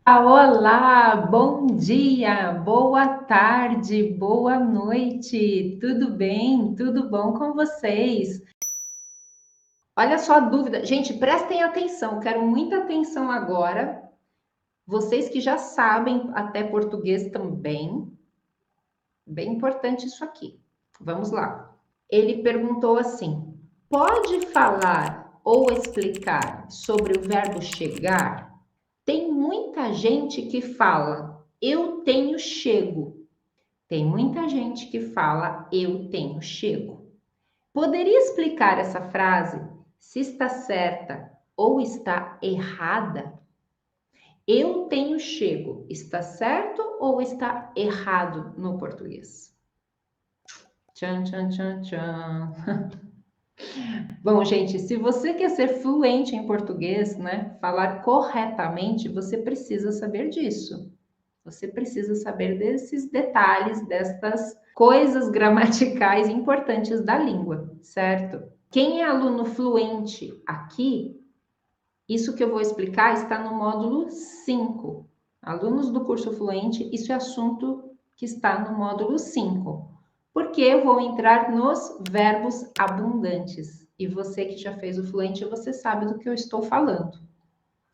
Olá, bom dia, boa tarde, boa noite, tudo bem? Tudo bom com vocês? Olha só a dúvida, gente, prestem atenção, quero muita atenção agora. Vocês que já sabem até português também, bem importante isso aqui. Vamos lá. Ele perguntou assim: pode falar ou explicar sobre o verbo chegar? Tem muita gente que fala, eu tenho chego. Tem muita gente que fala, eu tenho chego. Poderia explicar essa frase se está certa ou está errada? Eu tenho chego, está certo ou está errado no português? Tchan, tchan, tchan, tchan. Bom, gente, se você quer ser fluente em português, né, falar corretamente, você precisa saber disso. Você precisa saber desses detalhes, destas coisas gramaticais importantes da língua, certo? Quem é aluno fluente aqui, isso que eu vou explicar está no módulo 5. Alunos do curso fluente, isso é assunto que está no módulo 5. Porque eu vou entrar nos verbos abundantes. E você que já fez o fluente, você sabe do que eu estou falando,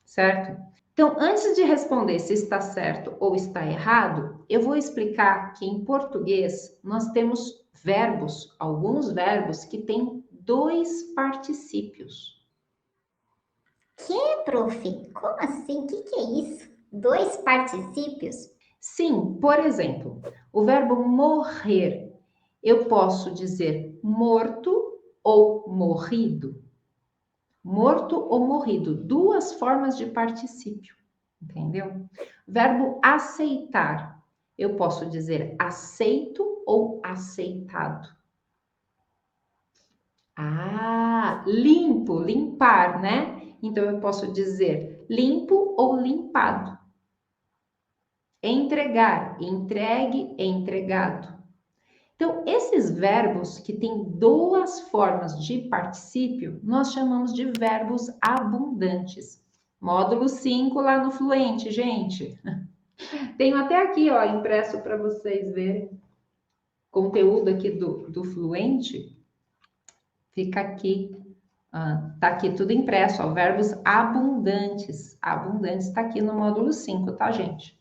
certo? Então, antes de responder se está certo ou está errado, eu vou explicar que em português nós temos verbos, alguns verbos que têm dois particípios. Que, prof? Como assim? O que é isso? Dois particípios? Sim, por exemplo, o verbo morrer, eu posso dizer morto ou morrido. Morto ou morrido, duas formas de particípio, entendeu? Verbo aceitar, eu posso dizer aceito ou aceitado. Ah, limpo, limpar, né? Então eu posso dizer limpo ou limpado. Entregar, entregue, entregado. Então, esses verbos que têm duas formas de particípio, nós chamamos de verbos abundantes. Módulo 5 lá no Fluente, gente. Tenho até aqui, ó, impresso para vocês verem. Conteúdo aqui do Fluente. Fica aqui. Tá aqui tudo impresso, ó, verbos abundantes. Abundantes tá aqui no módulo 5, tá, gente?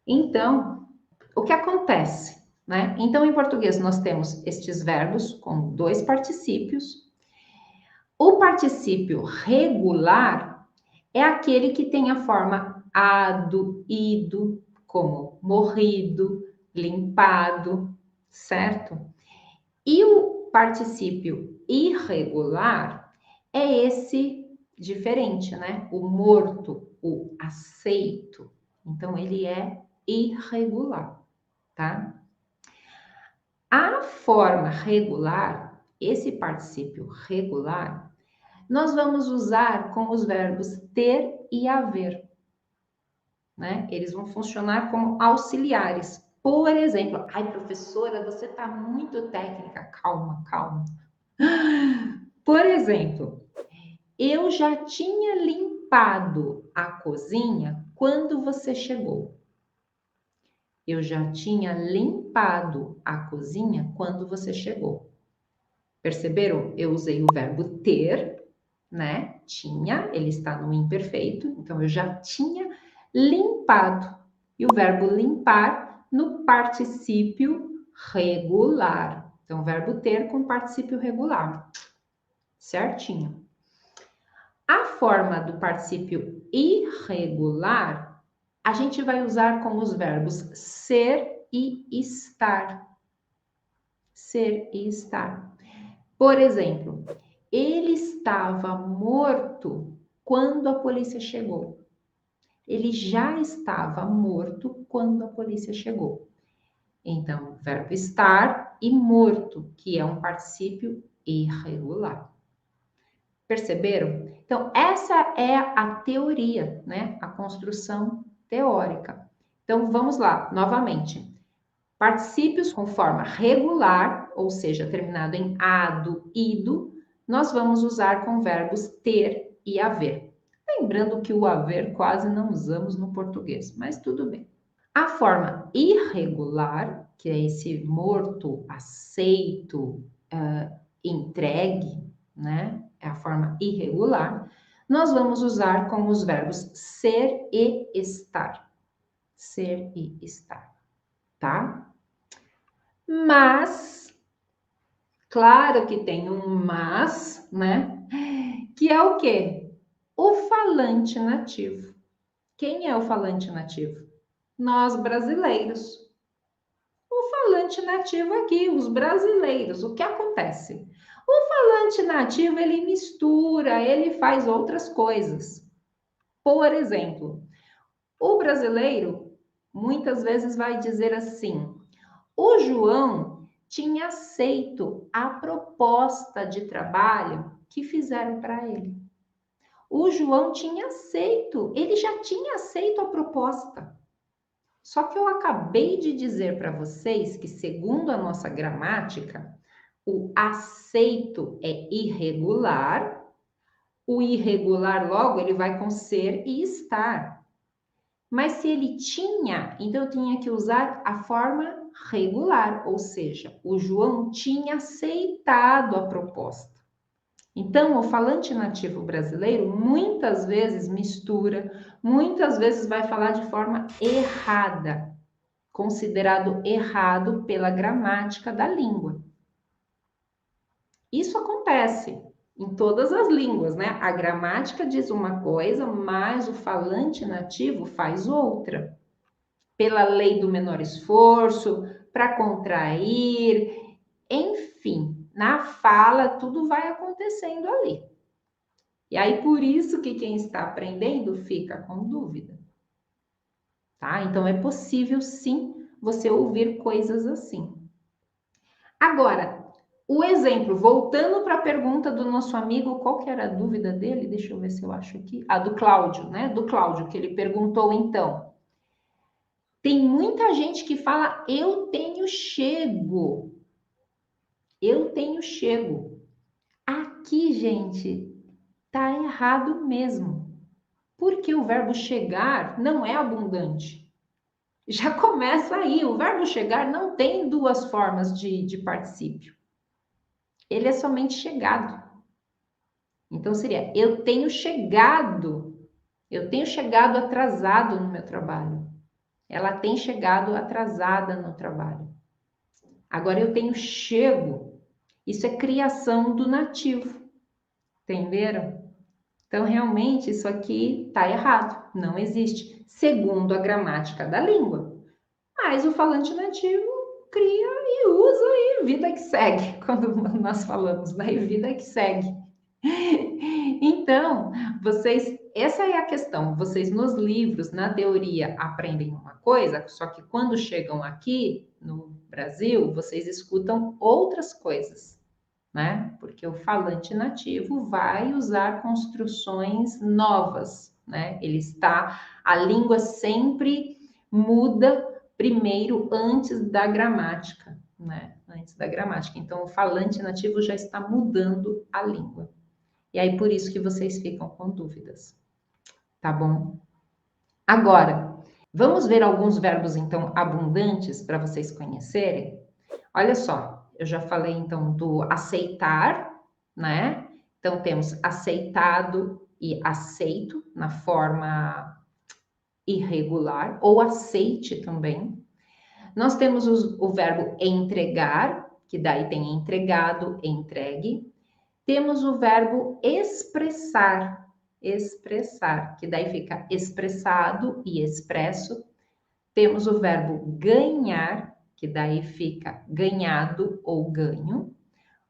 Então, o que acontece, né? Então, em português, nós temos estes verbos com dois particípios. O particípio regular é aquele que tem a forma ado, ido, como morrido, limpado, certo? E o particípio irregular é esse diferente, né? O morto, o aceito. Então, ele é irregular, tá? A forma regular, esse particípio regular, nós vamos usar com os verbos ter e haver, né? Eles vão funcionar como auxiliares. Por exemplo, ai, professora, você está muito técnica. Calma, calma. Por exemplo, eu já tinha limpado a cozinha quando você chegou. Eu já tinha limpado a cozinha quando você chegou. Perceberam? Eu usei o verbo ter, né? Tinha, ele está no imperfeito, então eu já tinha limpado. E o verbo limpar no particípio regular. Então, verbo ter com particípio regular. Certinho. A forma do particípio irregular, a gente vai usar com os verbos ser e estar. Ser e estar. Por exemplo, ele estava morto quando a polícia chegou. Ele já estava morto quando a polícia chegou. Então, verbo estar e morto, que é um particípio irregular. Perceberam? Então, essa é a teoria, né? A construção teórica. Então, vamos lá, novamente. Particípios com forma regular, ou seja, terminado em ado, ido, nós vamos usar com verbos ter e haver. Lembrando que o haver quase não usamos no português, mas tudo bem. A forma irregular, que é esse morto, aceito, entregue, né? É a forma irregular. Nós vamos usar com os verbos ser e estar. Ser e estar, tá? Mas, claro que tem um mas, né? Que é o quê? O falante nativo. Quem é o falante nativo? Nós brasileiros. O falante nativo aqui, os brasileiros, o que acontece? O falante nativo, ele mistura, ele faz outras coisas. Por exemplo, o brasileiro muitas vezes vai dizer assim: o João tinha aceito a proposta de trabalho que fizeram para ele. O João tinha aceito, ele já tinha aceito a proposta. Só que eu acabei de dizer para vocês que, segundo a nossa gramática, o aceito é irregular, o irregular logo ele vai com ser e estar. Mas se ele tinha, então eu tinha que usar a forma regular, ou seja, o João tinha aceitado a proposta. Então, o falante nativo brasileiro muitas vezes mistura, muitas vezes vai falar de forma errada, considerado errado pela gramática da língua. Isso acontece em todas as línguas, né? A gramática diz uma coisa, mas o falante nativo faz outra. Pela lei do menor esforço, para contrair, enfim, na fala tudo vai acontecendo ali. E aí por isso que quem está aprendendo fica com dúvida. Tá? Então é possível sim você ouvir coisas assim. Agora, o exemplo, voltando para a pergunta do nosso amigo, qual que era a dúvida dele? Deixa eu ver se eu acho aqui. A do Cláudio, né? Do Cláudio, que ele perguntou então. Tem muita gente que fala, eu tenho chego. Eu tenho chego. Aqui, gente, tá errado mesmo. Porque o verbo chegar não é abundante. Já começa aí. O verbo chegar não tem duas formas de particípio. Ele é somente chegado. Então seria, eu tenho chegado atrasado no meu trabalho. Ela tem chegado atrasada no trabalho. Agora eu tenho chego. Isso é criação do nativo. Entenderam? Então realmente isso aqui está errado. Não existe, segundo a gramática da língua. Mas o falante nativo cria e usa e vida que segue. Quando nós falamos, né? E vida que segue. Então, essa é a questão. Vocês nos livros, na teoria, aprendem uma coisa, só que quando chegam aqui no Brasil, vocês escutam outras coisas, né? Porque o falante nativo vai usar construções novas, né? A língua sempre muda primeiro antes da gramática, né? Antes da gramática. Então, o falante nativo já está mudando a língua. E aí, por isso que vocês ficam com dúvidas, tá bom? Agora, vamos ver alguns verbos, então, abundantes para vocês conhecerem? Olha só, eu já falei, então, do aceitar, né? Então, temos aceitado e aceito na forma irregular, ou aceite também. Nós temos o verbo entregar, que daí tem entregado, entregue. Temos o verbo expressar, que daí fica expressado e expresso. Temos o verbo ganhar, que daí fica ganhado ou ganho.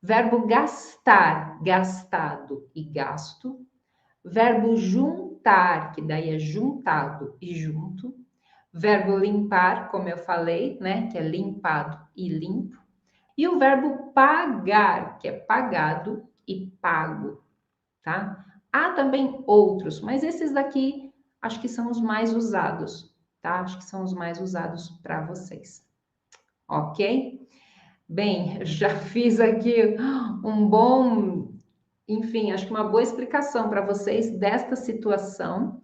Verbo gastar, gastado e gasto. Verbo juntar, que daí é juntado e junto. Verbo limpar, como eu falei, né, que é limpado e limpo. E o verbo pagar, que é pagado e pago, tá? Há também outros, mas esses daqui acho que são os mais usados, tá? Acho que são os mais usados para vocês, ok? Bem, já fiz aqui um bom enfim, acho que uma boa explicação para vocês desta situação,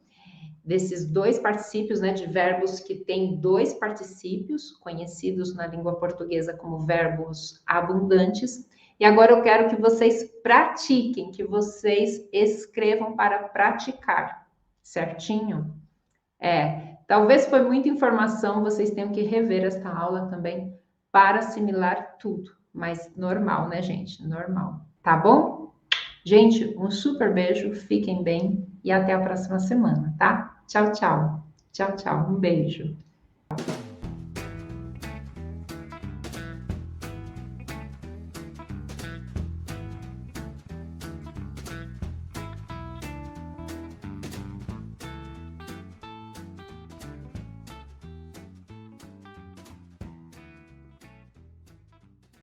desses dois particípios, né, de verbos que têm dois particípios, conhecidos na língua portuguesa como verbos abundantes. E agora eu quero que vocês pratiquem, que vocês escrevam para praticar, certinho? Talvez foi muita informação, vocês tenham que rever esta aula também para assimilar tudo, mas normal, né, gente? Normal, tá bom? Gente, um super beijo, fiquem bem e até a próxima semana, tá? Tchau, tchau. Tchau, tchau. Um beijo.